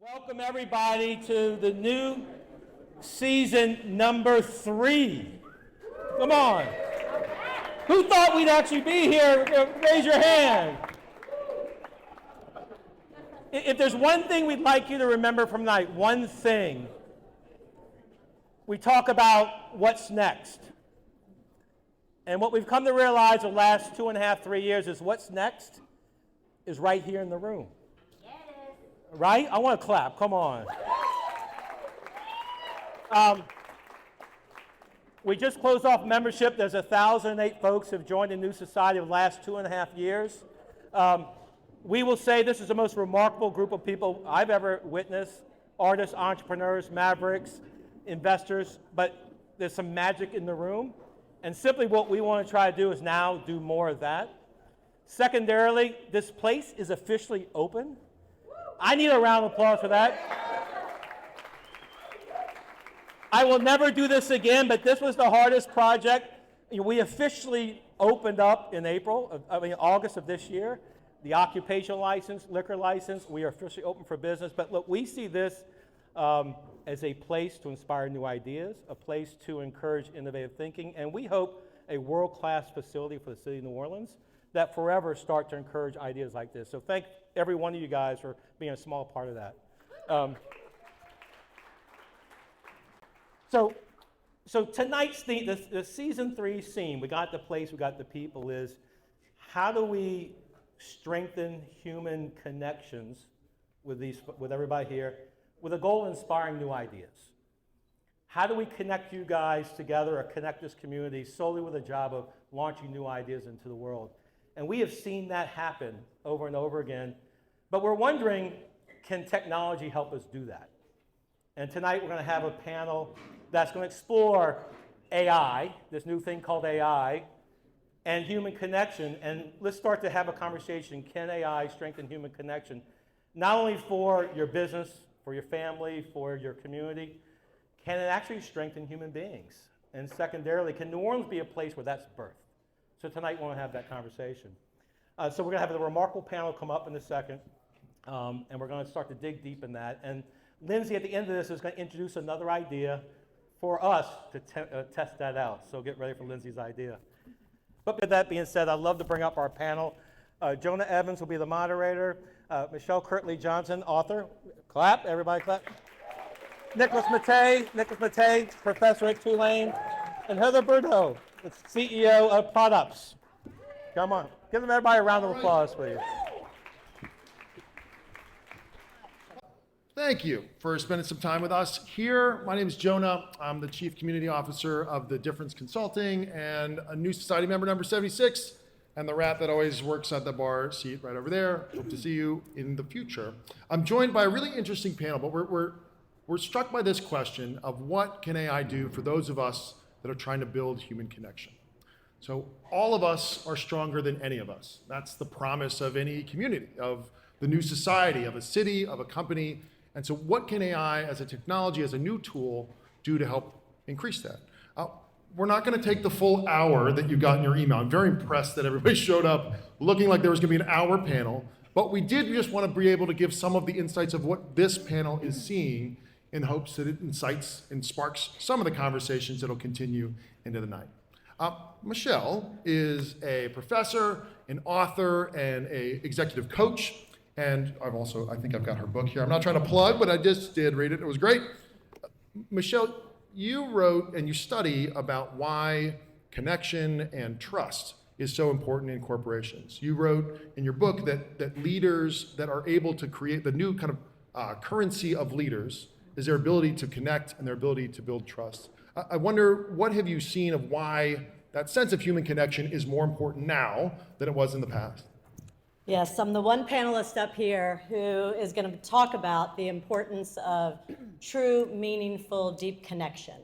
Welcome everybody to the new season number 3. Come on. Who thought we'd actually be here? Raise your hand. If there's one thing we'd like you to remember from tonight, one thing, we talk about what's next. And what we've come to realize the last 2.5, 3 years is what's next is right here in the room. Right? I want to clap. Come on. We just closed off membership. There's 1,008 folks who have joined the Nieux Society in the last 2.5 years. We will say this is the most remarkable group of people I've ever witnessed. Artists, entrepreneurs, mavericks, investors, but there's some magic in the room. And simply what we want to try to do is now do more of that. Secondarily, this place is officially open. I need a round of applause for that. I will never do this again, but this was the hardest project. We officially opened up in August of this year. The occupational license, liquor license, we are officially open for business. But look, we see this as a place to inspire new ideas, a place to encourage innovative thinking, and we hope a world-class facility for the city of New Orleans that forever start to encourage ideas like this. So thank every one of you guys for being a small part of that. So tonight's theme, the season 3 theme, we got the place, we got the people, is how do we strengthen human connections with everybody here with a goal of inspiring new ideas? How do we connect you guys together or connect this community solely with a job of launching new ideas into the world? And we have seen that happen over and over again. But we're wondering, can technology help us do that? And tonight we're going to have a panel that's going to explore AI, this new thing called AI, and human connection. And let's start to have a conversation. Can AI strengthen human connection? Not only for your business, for your family, for your community, can it actually strengthen human beings? And secondarily, can New Orleans be a place where that's birthed? So tonight we want to have that conversation. So we're going to have the remarkable panel come up in a second, and we're going to start to dig deep in that. And Lindsay, at the end of this, is going to introduce another idea for us to test that out. So get ready for Lindsay's idea. But with that being said, I'd love to bring up our panel. Jonah Evans will be the moderator. Michelle Johnston, author. Clap, everybody clap. Nicholas Mattei, professor at Tulane. And Heather Bourdaux, the CEO of Products. Come on, give them everybody a round of applause, please. Thank you for spending some time with us here. My name is Jonah. I'm the Chief Community Officer of the Difference Consulting and a Nieux Society member number 76, and the rat that always works at the bar seat right over there. Hope to see you in the future. I'm joined by a really interesting panel, but we're struck by this question of what can AI do for those of us that are trying to build human connection. So all of us are stronger than any of us. That's the promise of any community, of the Nieux Society, of a city, of a company. And so what can AI as a technology, as a new tool, do to help increase that? We're not going to take the full hour that you got in your email. I'm very impressed that everybody showed up looking like there was going to be an hour panel, but we did just want to be able to give some of the insights of what this panel is seeing in hopes that it incites and sparks some of the conversations that will continue into the night. Michelle is a professor, an author, and an executive coach. And I think I've got her book here. I'm not trying to plug, but I just did read it. It was great. Michelle, you wrote and you study about why connection and trust is so important in corporations. You wrote in your book that leaders that are able to create the new kind of currency of leaders is their ability to connect and their ability to build trust. I wonder, what have you seen of why that sense of human connection is more important now than it was in the past? Yes, I'm the one panelist up here who is going to talk about the importance of true, meaningful, deep connection.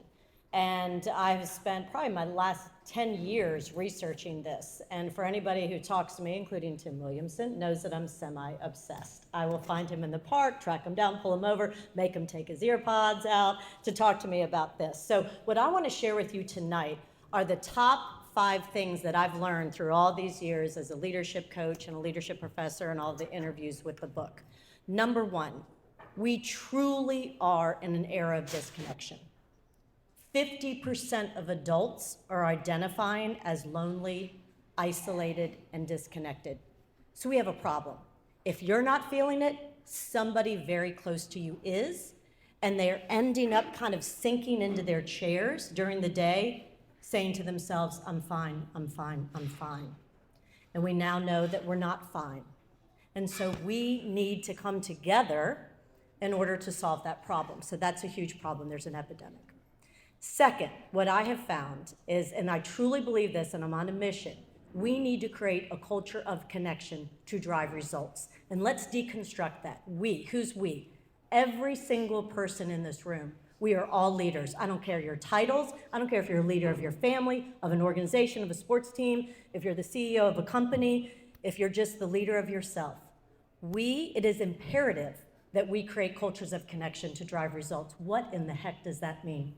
And I've spent probably my last 10 years researching this. And for anybody who talks to me, including Tim Williamson, knows that I'm semi-obsessed. I will find him in the park, track him down, pull him over, make him take his ear pods out to talk to me about this. So what I want to share with you tonight are the top 5 things that I've learned through all these years as a leadership coach and a leadership professor and all the interviews with the book. Number 1, We truly are in an era of disconnection. 50% of adults are identifying as lonely, isolated, and disconnected. So we have a problem. If you're not feeling it, somebody very close to you is, and they're ending up kind of sinking into their chairs during the day, saying to themselves, I'm fine, I'm fine, I'm fine. And we now know that we're not fine. And so we need to come together in order to solve that problem. So that's a huge problem. There's an epidemic. Second, what I have found is, and I truly believe this, and I'm on a mission, we need to create a culture of connection to drive results. And let's deconstruct that. We, who's we? Every single person in this room. We are all leaders. I don't care your titles. I don't care if you're a leader of your family, of an organization, of a sports team, if you're the CEO of a company, if you're just the leader of yourself. It is imperative that we create cultures of connection to drive results. What in the heck does that mean?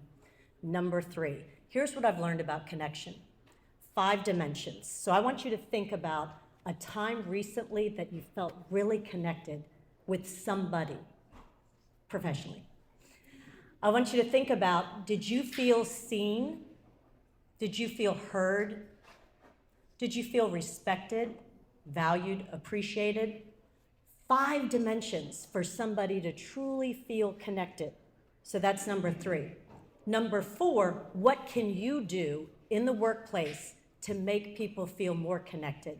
Number 3, here's what I've learned about connection. 5 dimensions. So I want you to think about a time recently that you felt really connected with somebody professionally. I want you to think about, did you feel seen? Did you feel heard? Did you feel respected, valued, appreciated? 5 dimensions for somebody to truly feel connected. So that's number 3. Number 4, what can you do in the workplace to make people feel more connected?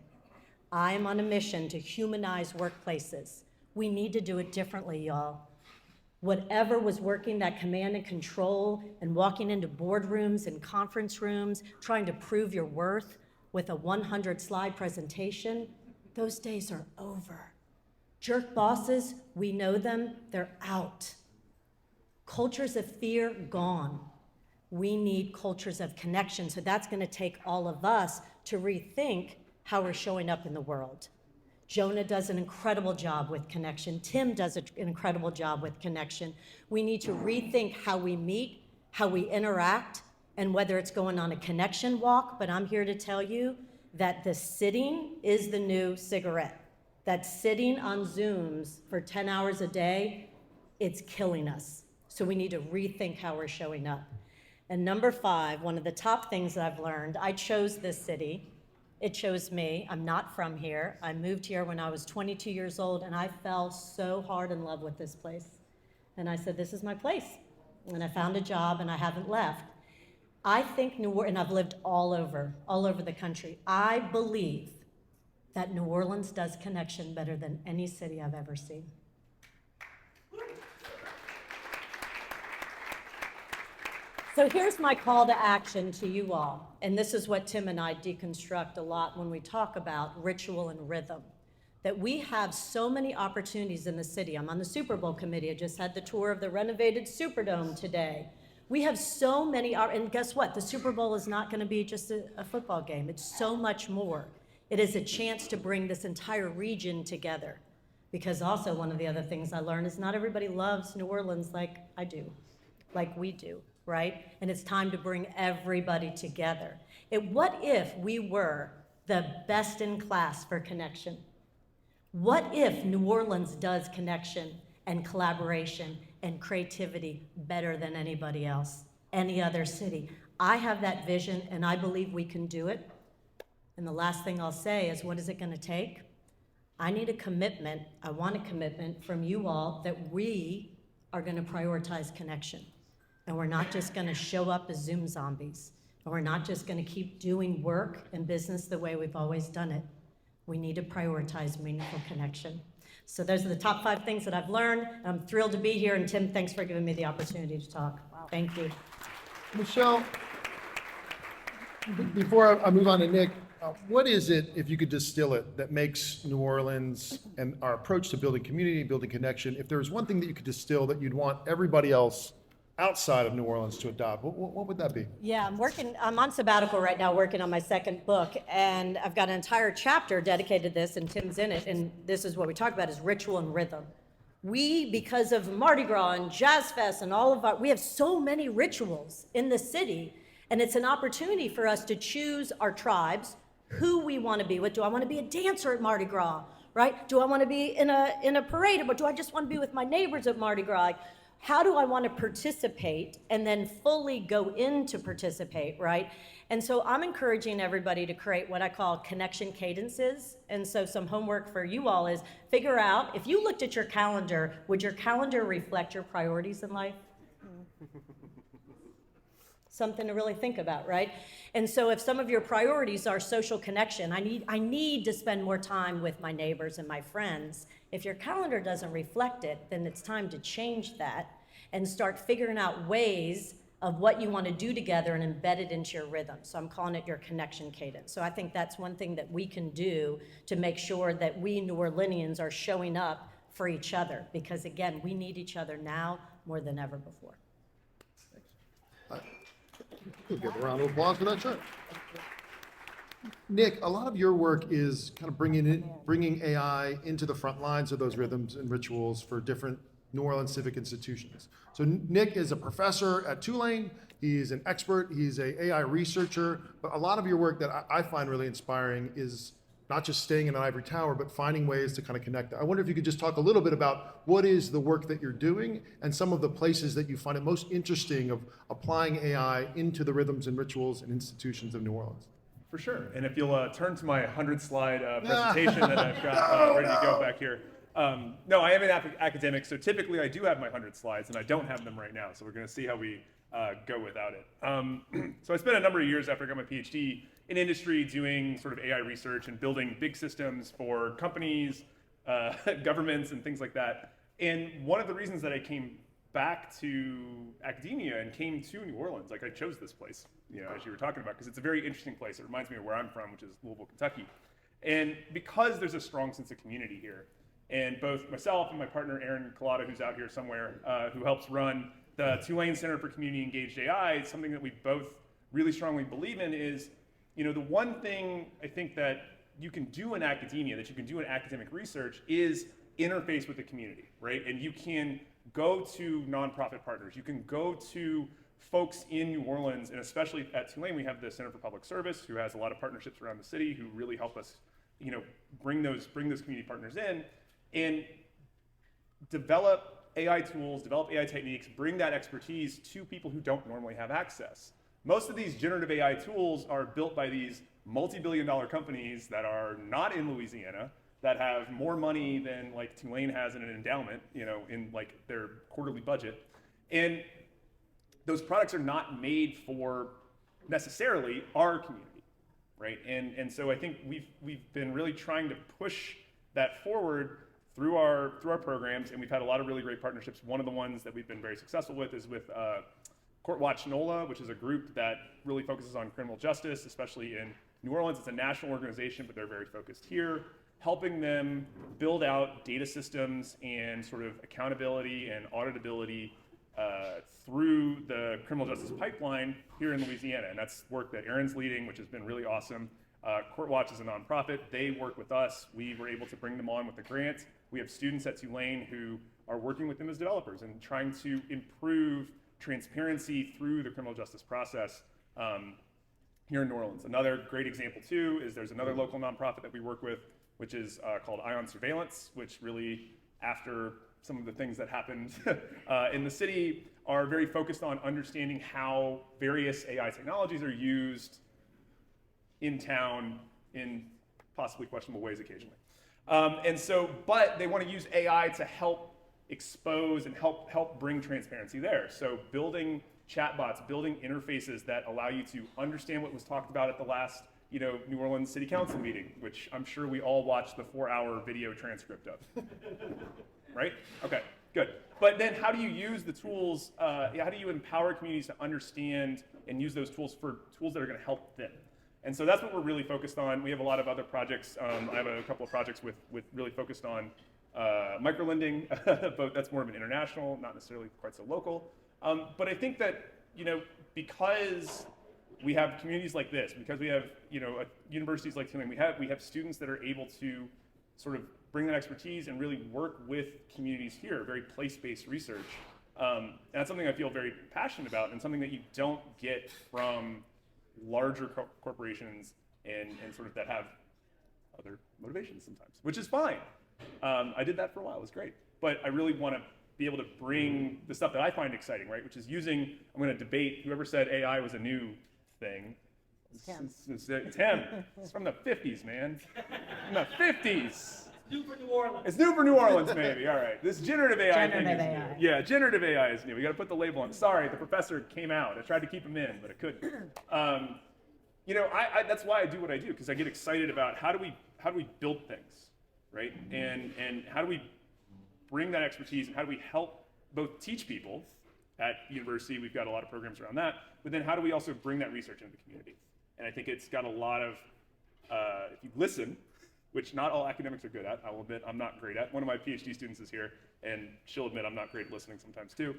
I am on a mission to humanize workplaces. We need to do it differently, y'all. Whatever was working, that command and control and walking into boardrooms and conference rooms, trying to prove your worth with a 100-slide presentation, those days are over. Jerk bosses, we know them, they're out. Cultures of fear, gone. We need cultures of connection, so that's gonna take all of us to rethink how we're showing up in the world. Jonah does an incredible job with connection. Tim does an incredible job with connection. We need to rethink how we meet, how we interact, and whether it's going on a connection walk, but I'm here to tell you that the sitting is the new cigarette. That sitting on Zooms for 10 hours a day, it's killing us. So we need to rethink how we're showing up. And number 5, one of the top things that I've learned, I chose this city. It chose me. I'm not from here. I moved here when I was 22 years old, and I fell so hard in love with this place. And I said, this is my place. And I found a job, and I haven't left. I think New Orleans, and I've lived all over the country. I believe that New Orleans does connection better than any city I've ever seen. So here's my call to action to you all, and this is what Tim and I deconstruct a lot when we talk about ritual and rhythm, that we have so many opportunities in the city. I'm on the Super Bowl committee. I just had the tour of the renovated Superdome today. We have so many, and guess what? The Super Bowl is not gonna be just a football game. It's so much more. It is a chance to bring this entire region together. Because also one of the other things I learned is not everybody loves New Orleans like I do, like we do. Right? And it's time to bring everybody together. What if we were the best in class for connection? What if New Orleans does connection and collaboration and creativity better than anybody else, any other city? I have that vision, and I believe we can do it. And the last thing I'll say is, what is it gonna take? I need a commitment, I want a commitment from you all that we are gonna prioritize connection. And we're not just gonna show up as Zoom zombies. And we're not just gonna keep doing work and business the way we've always done it. We need to prioritize meaningful connection. So those are the top 5 things that I've learned. I'm thrilled to be here, and Tim, thanks for giving me the opportunity to talk. Wow. Thank you. Michelle, before I move on to Nick, what is it, if you could distill it, that makes New Orleans and our approach to building community, building connection, if there was one thing that you could distill that you'd want everybody else outside of New Orleans to adopt, what would that be? Yeah, I'm on sabbatical right now working on my 2nd book, and I've got an entire chapter dedicated to this, and Tim's in it, and this is what we talk about is ritual and rhythm. We, because of Mardi Gras and Jazz Fest and we have so many rituals in the city, and it's an opportunity for us to choose our tribes, who we want to be with. Do I want to be a dancer at Mardi Gras? right? Do I want to be in a parade, or do I just want to be with my neighbors at Mardi Gras? Like, how do I want to participate and then fully go in to participate, right? And so I'm encouraging everybody to create what I call connection cadences. And so some homework for you all is figure out, if you looked at your calendar, would your calendar reflect your priorities in life? Something to really think about, right? And so if some of your priorities are social connection, I need to spend more time with my neighbors and my friends. If your calendar doesn't reflect it, then it's time to change that and start figuring out ways of what you want to do together and embed it into your rhythm. So I'm calling it your connection cadence. So I think that's one thing that we can do to make sure that we New Orleanians are showing up for each other, because again, we need each other now more than ever before. We'll give a round of applause for that shirt. Nick, a lot of your work is kind of bringing AI into the front lines of those rhythms and rituals for different New Orleans civic institutions. So Nick is a professor at Tulane. He's an expert. He's a AI researcher. But a lot of your work that I find really inspiring is not just staying in an ivory tower, but finding ways to kind of connect. I wonder if you could just talk a little bit about what is the work that you're doing and some of the places that you find it most interesting of applying AI into the rhythms and rituals and institutions of New Orleans. For sure. And if you'll turn to my 100-slide presentation that I've got ready to go back here. No, I am an academic, so typically I do have my 100 slides, and I don't have them right now, so we're going to see how we go without it. So I spent a number of years after I got my PhD in industry doing sort of AI research and building big systems for companies, governments, and things like that. And one of the reasons that I came back to academia and came to New Orleans, like I chose this place, you know, as you were talking about, because it's a very interesting place. It reminds me of where I'm from, which is Louisville, Kentucky. And because there's a strong sense of community here, and both myself and my partner, Aaron Collada, who's out here somewhere, who helps run the Tulane Center for Community Engaged AI, something that we both really strongly believe in is, you know, the one thing I think that you can do in academia, that you can do in academic research, is interface with the community, right? And you can go to nonprofit partners. You can go to folks in New Orleans, and especially at Tulane, we have the Center for Public Service, who has a lot of partnerships around the city, who really help us, you know, bring those community partners in and develop AI tools, develop AI techniques, bring that expertise to people who don't normally have access. Most of these generative AI tools are built by these multi-billion-dollar companies that are not in Louisiana, that have more money than like Tulane has in an endowment, you know, in like their quarterly budget. And those products are not made for necessarily our community, right? And so I think we've been really trying to push that forward through our programs, and we've had a lot of really great partnerships. One of the ones that we've been very successful with is with Court Watch NOLA, which is a group that really focuses on criminal justice, especially in New Orleans. It's a national organization, but they're very focused here, helping them build out data systems and sort of accountability and auditability through the criminal justice pipeline here in Louisiana. And that's work that Aaron's leading, which has been really awesome. Court Watch is a nonprofit. They work with us. We were able to bring them on with a grant. We have students at Tulane who are working with them as developers and trying to improve transparency through the criminal justice process here in New Orleans. Another great example too is there's another local nonprofit that we work with, which is called Ion Surveillance, which really, after some of the things that happened in the city, are very focused on understanding how various AI technologies are used in town in possibly questionable ways occasionally. But they want to use AI to help expose and help bring transparency there. So building chatbots, building interfaces that allow you to understand what was talked about at the last, you know, New Orleans City Council meeting, which I'm sure we all watched the 4-hour video transcript of. Right? Okay, good. But then how do you use the tools, how do you empower communities to understand and use those tools for tools that are going to help them? And so that's what we're really focused on. We have a lot of other projects. I have a couple of projects with really focused on microlending, but that's more of an international, not necessarily quite so local. But I think that, you know, because we have communities like this, because we have, you know, universities like Tulane, we have students that are able to sort of bring that expertise and really work with communities here, very place-based research. And that's something I feel very passionate about, and something that you don't get from larger corporations and sort of that have other motivations sometimes, which is fine. I did that for a while, it was great. But I really want to be able to bring the stuff that I find exciting, right? Which is using, I'm going to debate whoever said AI was a new thing. Tim. It's Tim. It's from the 50s, man. From the 50s. New for New Orleans. It's new for New Orleans, maybe. All right. This generative AI thing Generative is AI. new. Yeah, generative AI is new. We got to put the label on. Sorry, the professor came out. I tried to keep him in, but I couldn't. You know, that's why I do what I do, because I get excited about how do we build things, right? And how do we bring that expertise, and how do we help both teach people at university? We've got a lot of programs around that, but then how do we also bring that research into the community? And I think it's got a lot of, if you listen, which not all academics are good at, I will admit I'm not great at. One of my PhD students is here, and she'll admit I'm not great at listening sometimes too.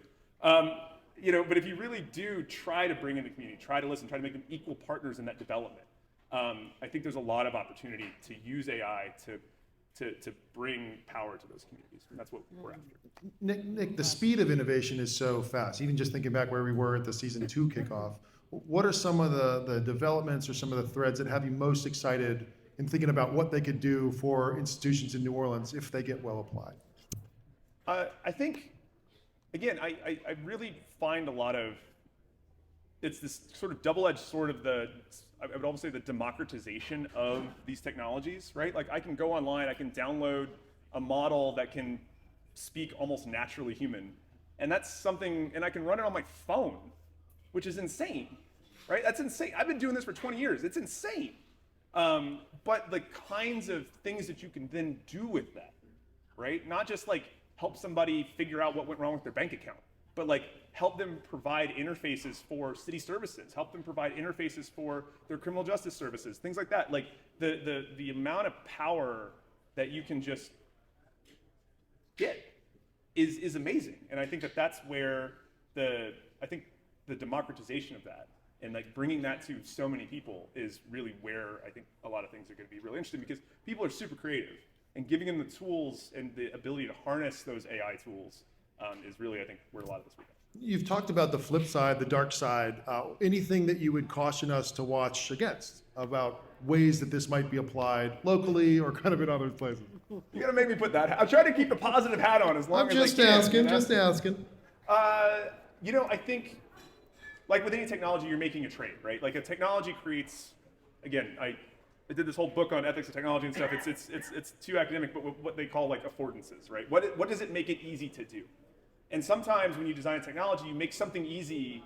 You know, but if you really do try to bring in the community, try to listen, try to make them equal partners in that development, I think there's a lot of opportunity to use AI to bring power to those communities. And that's what we're after. Nick, the speed of innovation is so fast. Even just thinking back where we were at the season 2 kickoff, what are some of the developments or some of the threads that have you most excited in thinking about what they could do for institutions in New Orleans if they get well applied? I think, again, I really find a lot of, it's this sort of double-edged sword of I would almost say the democratization of these technologies, right? Like I can go online, I can download a model that can speak almost naturally human, and that's something, and I can run it on my phone, which is insane, right? That's insane. I've been doing this for 20 years. It's insane. But the kinds of things that you can then do with that, right? Not just like help somebody figure out what went wrong with their bank account, but like help them provide interfaces for city services, help them provide interfaces for their criminal justice services, things like that. Like the amount of power that you can just get is amazing. And I think that's where I think the democratization of that and like bringing that to so many people is really where I think a lot of things are going to be really interesting, because people are super creative, and giving them the tools and the ability to harness those AI tools is really, I think, where a lot of this will go. You've talked about the flip side, the dark side. Anything that you would caution us to watch against about ways that this might be applied locally or kind of in other places? You gotta make me put that. I'm trying to keep the positive hat on as long as I can. Just asking. You know, I think, like with any technology, you're making a trade, right? Like a technology creates, again, I did this whole book on ethics of technology and stuff. It's too academic, but what they call like affordances, right? What does it make it easy to do? And sometimes when you design technology, you make something easy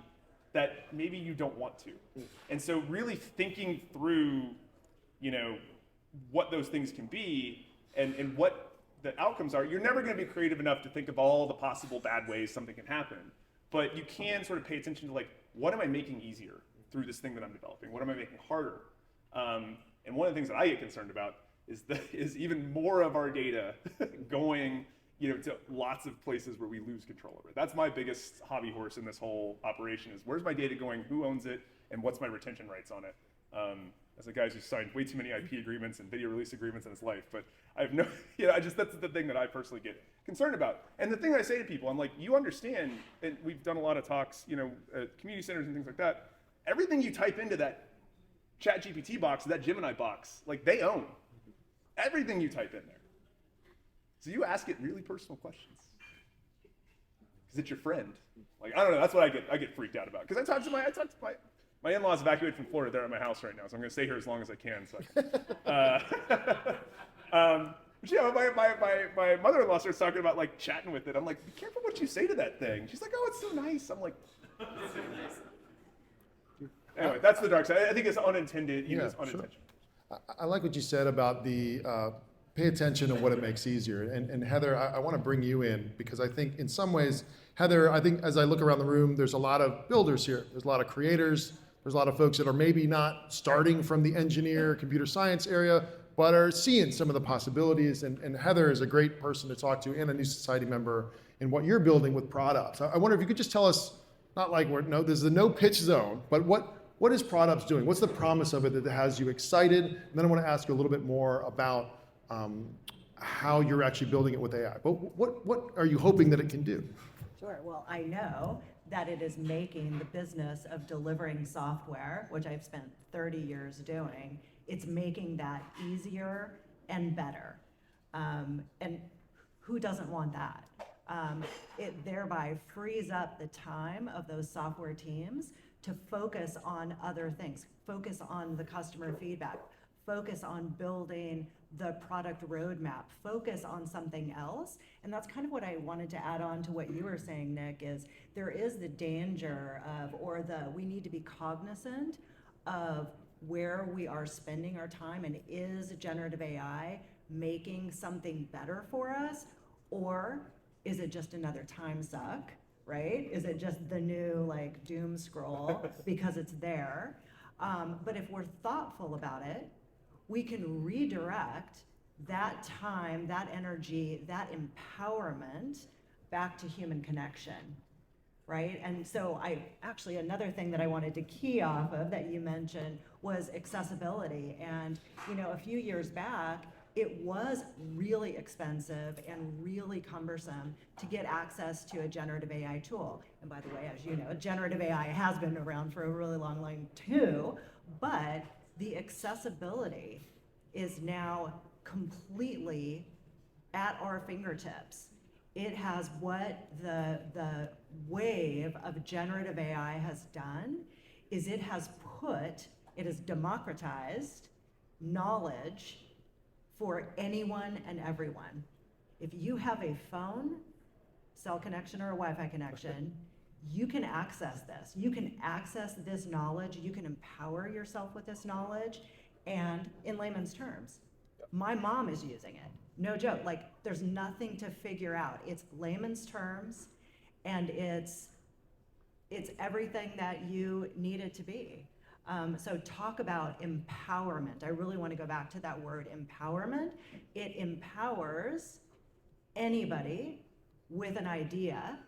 that maybe you don't want to. And so really thinking through, you know, what those things can be and what the outcomes are. You're never going to be creative enough to think of all the possible bad ways something can happen. But you can sort of pay attention to like, what am I making easier through this thing that I'm developing? What am I making harder? And one of the things that I get concerned about is even more of our data going, you know, to lots of places where we lose control over it. That's my biggest hobby horse in this whole operation is where's my data going, who owns it, and what's my retention rights on it? As a guy who's signed way too many IP agreements and video release agreements in his life, but I have no, you know, that's the thing that I personally get concerned about. And the thing that I say to people, I'm like, you understand, and we've done a lot of talks, you know, at community centers and things like that, everything you type into that ChatGPT box, that Gemini box, like they own everything you type in there. So you ask it really personal questions. Because it's your friend. Like, I don't know, that's what I get freaked out about. Because I talk to my in-laws evacuated from Florida. They're at my house right now, so I'm going to stay here as long as I can. So but yeah, my mother-in-law starts talking about like chatting with it. I'm like, be careful what you say to that thing. She's like, oh, it's so nice. I'm like, anyway, that's the dark side. I think it's unintended. You know, it's unintentional. Sure. I like what you said about the pay attention to what it makes easier. And Heather, I want to bring you in because I think in some ways, Heather, I think as I look around the room, there's a lot of builders here. There's a lot of creators. There's a lot of folks that are maybe not starting from the engineer, computer science area, but are seeing some of the possibilities. And Heather is a great person to talk to and a Nieux Society member in what you're building with products. I wonder if you could just tell us, not like this is a no pitch zone, but what is Products doing? What's the promise of it that has you excited? And then I want to ask you a little bit more about how you're actually building it with AI. But what are you hoping that it can do? Sure. Well, I know that it is making the business of delivering software, which I've spent 30 years doing, it's making that easier and better. And who doesn't want that? It thereby frees up the time of those software teams to focus on other things, focus on the customer feedback, focus on building the product roadmap, focus on something else. And that's kind of what I wanted to add on to what you were saying, Nick, is there is the danger of, we need to be cognizant of where we are spending our time, and is generative AI making something better for us, or is it just another time suck, right? Is it just the new doom scroll because it's there? But if we're thoughtful about it, we can redirect that time, that energy, that empowerment back to human connection, right? And so another thing that I wanted to key off of that you mentioned was accessibility. And, a few years back, it was really expensive and really cumbersome to get access to a generative AI tool. And by the way, as you know, generative AI has been around for a really long time too, but the accessibility is now completely at our fingertips. It has what the wave of generative AI has done is it has democratized knowledge for anyone and everyone. If you have a phone, cell connection, or a Wi-Fi connection, you can access this. You can access this knowledge. You can empower yourself with this knowledge. And in layman's terms, my mom is using it. No joke. There's nothing to figure out. It's layman's terms, and it's everything that you need it to be. So talk about empowerment. I really want to go back to that word empowerment. It empowers anybody with an idea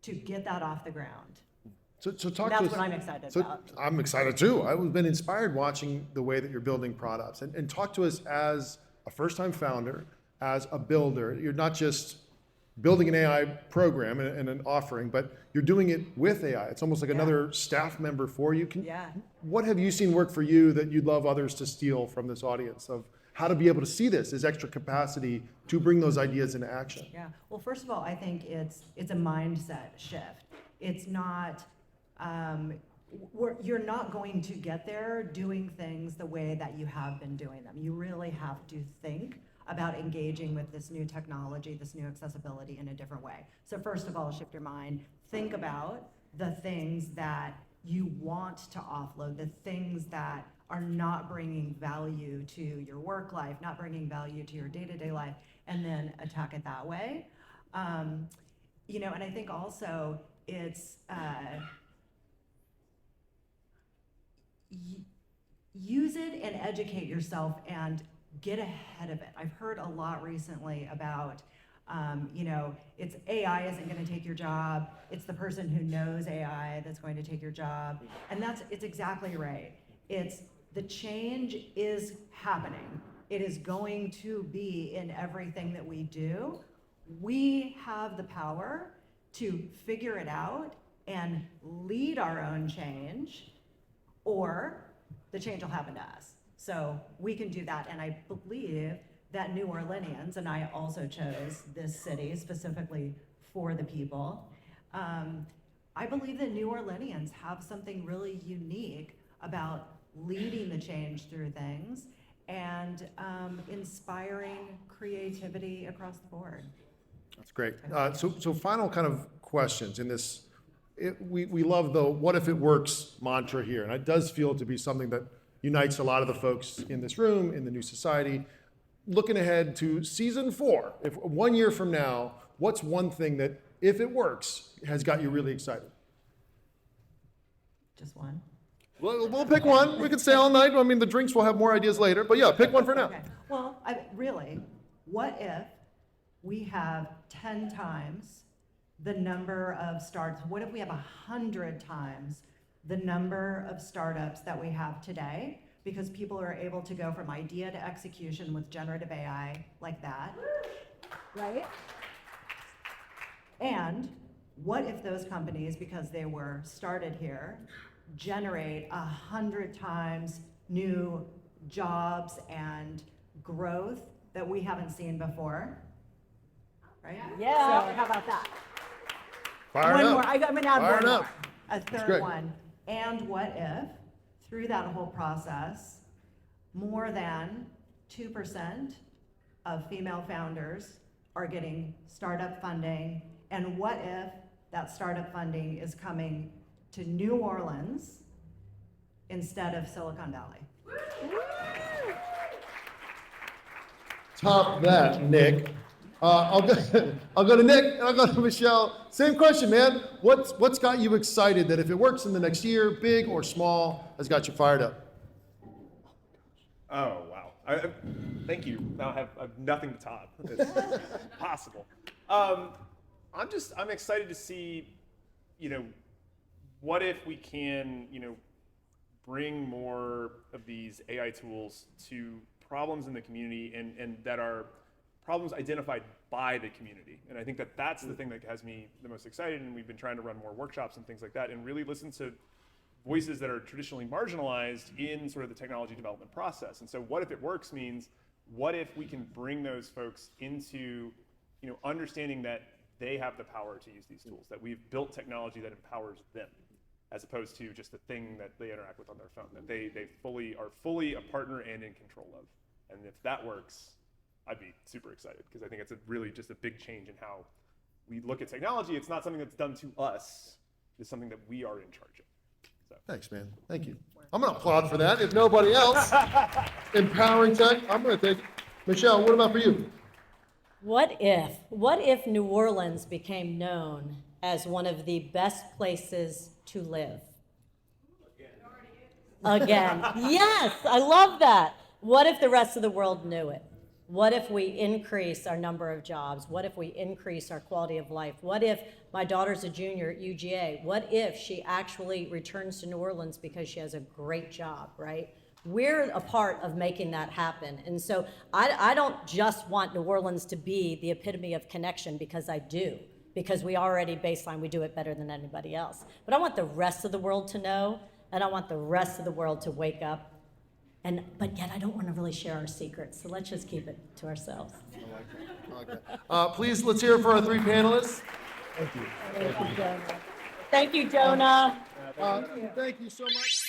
to get that off the ground. So talk That's to us. what I'm excited So about. I'm excited too. I've been inspired watching the way that you're building products, and talk to us as a first-time founder, as a builder. You're not just building an AI program and an offering, but you're doing it with AI. It's almost like another staff member for you. What have you seen work for you that you'd love others to steal from this audience of how to be able to see this as extra capacity to bring those ideas into action? Yeah. Well, first of all, I think it's a mindset shift. It's not, you're not going to get there doing things the way that you have been doing them. You really have to think about engaging with this new technology, this new accessibility in a different way. So first of all, shift your mind. Think about the things that you want to offload, the things that are not bringing value to your work life, not bringing value to your day-to-day life, and then attack it that way. And I think also it's use it and educate yourself and get ahead of it. I've heard a lot recently about, it's AI isn't going to take your job. It's the person who knows AI that's going to take your job. And it's exactly right. The change is happening. It is going to be in everything that we do. We have the power to figure it out and lead our own change, or the change will happen to us. So we can do that, and I believe that New Orleanians, and I also chose this city specifically for the people, I believe that New Orleanians have something really unique about leading the change through things and inspiring creativity across the board. That's great. So final kind of questions in this. We love the "what if it works" mantra here, and it does feel to be something that unites a lot of the folks in this room, in the Nieux Society. Looking ahead to season 4, if 1 year from now, what's one thing that, if it works, has got you really excited? Just one? We'll pick one. We can stay all night. I mean, the drinks will have more ideas later, but yeah, pick one for now. Okay. Well, really, what if we have 10 times the number of startups? What if we have 100 times the number of startups that we have today? Because people are able to go from idea to execution with generative AI like that, right? And what if those companies, because they were started here, generate 100 times new jobs and growth that we haven't seen before, right? Yeah. So how about that? Fire One up. more, I'm gonna add Fire one it more, up. a great. third one. And what if, through that whole process, more than 2% of female founders are getting startup funding? And what if that startup funding is coming to New Orleans instead of Silicon Valley? Top that, Nick. I'll go to Nick and I'll go to Michelle. Same question, man. What's got you excited that if it works in the next year, big or small, has got you fired up? Oh, wow. Thank you. Now I have nothing to top. It's impossible. I'm excited to see, what if we can, bring more of these AI tools to problems in the community and that are problems identified by the community. And I think that that's the thing that has me the most excited, and we've been trying to run more workshops and things like that and really listen to voices that are traditionally marginalized in sort of the technology development process. And so what if it works means, what if we can bring those folks into, understanding that they have the power to use these tools, that we've built technology that empowers them, as opposed to just a thing that they interact with on their phone, that they are fully a partner and in control of. And if that works, I'd be super excited, because I think it's really just a big change in how we look at technology. It's not something that's done to us, it's something that we are in charge of. So. Thanks, man. Thank you. I'm going to applaud for that. If nobody else, empowering tech, I'm going to take it. Michelle, what about for you? What if New Orleans became known as one of the best places to live? Again. Yes, I love that. What if the rest of the world knew it? What if we increase our number of jobs? What if we increase our quality of life? What if my daughter's a junior at UGA? What if she actually returns to New Orleans because she has a great job, right? We're a part of making that happen. And so I don't just want New Orleans to be the epitome of connection, because I do, because we already baseline, we do it better than anybody else. But I want the rest of the world to know, and I want the rest of the world to wake up. But yet I don't want to really share our secrets, so let's just keep it to ourselves. I like that. Please, let's hear it for our three panelists. Thank you. Thank you, Jonah. Thank you so much.